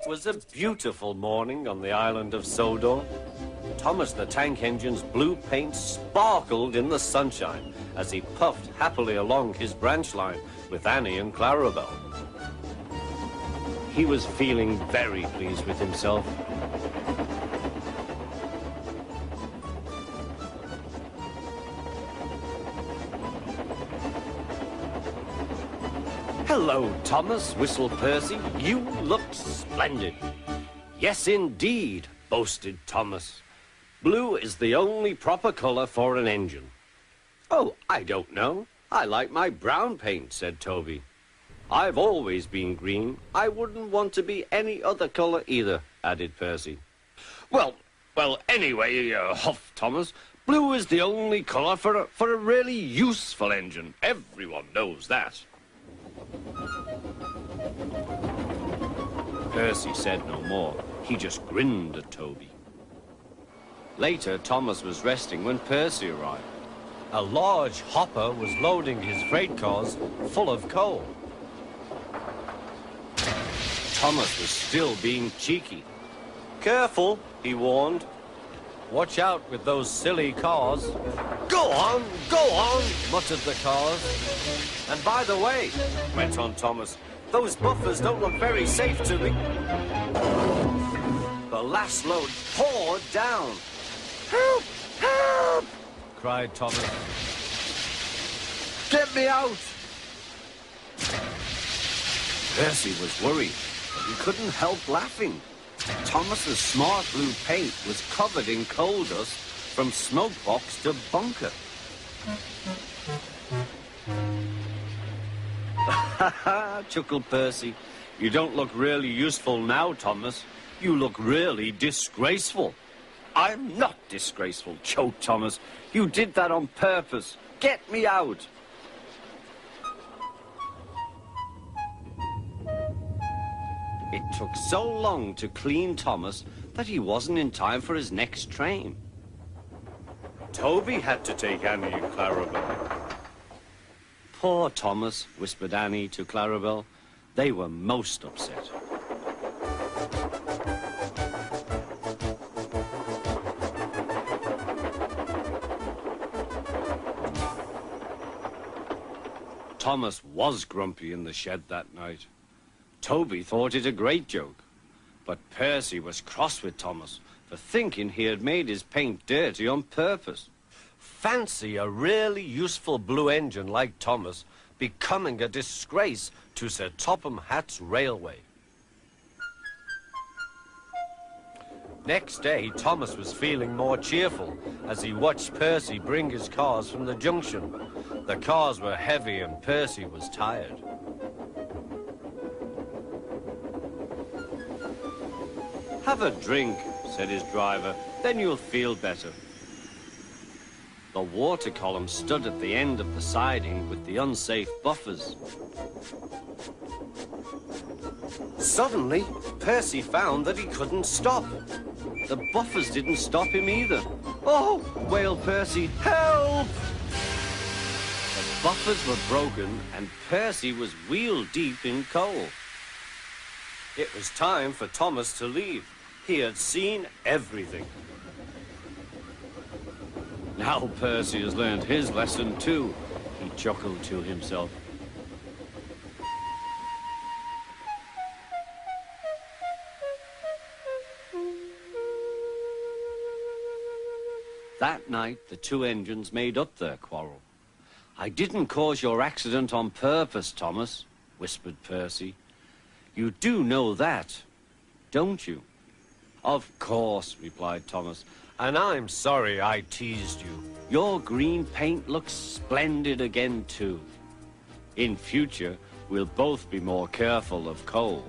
was a beautiful morning on the island of Sodor. Thomas the Tank Engine's blue paint sparkled in the sunshine as he puffed happily along his branch line with Annie and Clarabelle. He was feeling very pleased with himself. "Hello, Thomas," whistled Percy. "You look splendid." "Yes, indeed," boasted Thomas. "Blue is the only proper color for an engine." "Oh, I don't know. I like my brown paint," said Toby. "I've always been green. I wouldn't want to be any other color either," added Percy. Well, anyway, huffed Thomas, "blue is the only color for a really useful engine. Everyone knows that." Percy said no more. He just grinned at Toby. Later, Thomas was resting when Percy arrived. A large hopper was loading his freight cars full of coal. Thomas was still being cheeky. "Careful," he warned. "Watch out with those silly cars." Go on, muttered the cars. "And by the way," went on Thomas, "those buffers don't look very safe to me." The last load poured down. "Help! Help!" cried Thomas. "Get me out!" Percy was worried, but he couldn't help laughing. Thomas's smart blue paint was covered in coal dust from smoke box to bunker. "Ha ha!" chuckled Percy. "You don't look really useful now, Thomas. You look really disgraceful." "I'm not disgraceful," choked Thomas. "You did that on purpose. Get me out." It took so long to clean Thomas that he wasn't in time for his next train. Toby had to take Annie and Clarabelle. "Poor Thomas," whispered Annie to Clarabelle. They were most upset. Thomas was grumpy in the shed that night. Toby thought it a great joke, but Percy was cross with Thomas for thinking he had made his paint dirty on purpose. Fancy a really useful blue engine like Thomas becoming a disgrace to Sir Topham Hatt's railway. Next day, Thomas was feeling more cheerful as he watched Percy bring his cars from the junction. The cars were heavy and Percy was tired. "Have a drink," said his driver, "then you'll feel better." The water column stood at the end of the siding with the unsafe buffers. Suddenly, Percy found that he couldn't stop. The buffers didn't stop him either. "Oh!" wailed Percy. "Help!" The buffers were broken and Percy was wheel-deep in coal. It was time for Thomas to leave. He had seen everything. "Now Percy has learned his lesson too," he chuckled to himself. That night, the two engines made up their quarrel. "I didn't cause your accident on purpose, Thomas," whispered Percy. "You do know that, don't you?" "Of course," replied Thomas, "and I'm sorry I teased you. Your green paint looks splendid again, too. In future, we'll both be more careful of coal."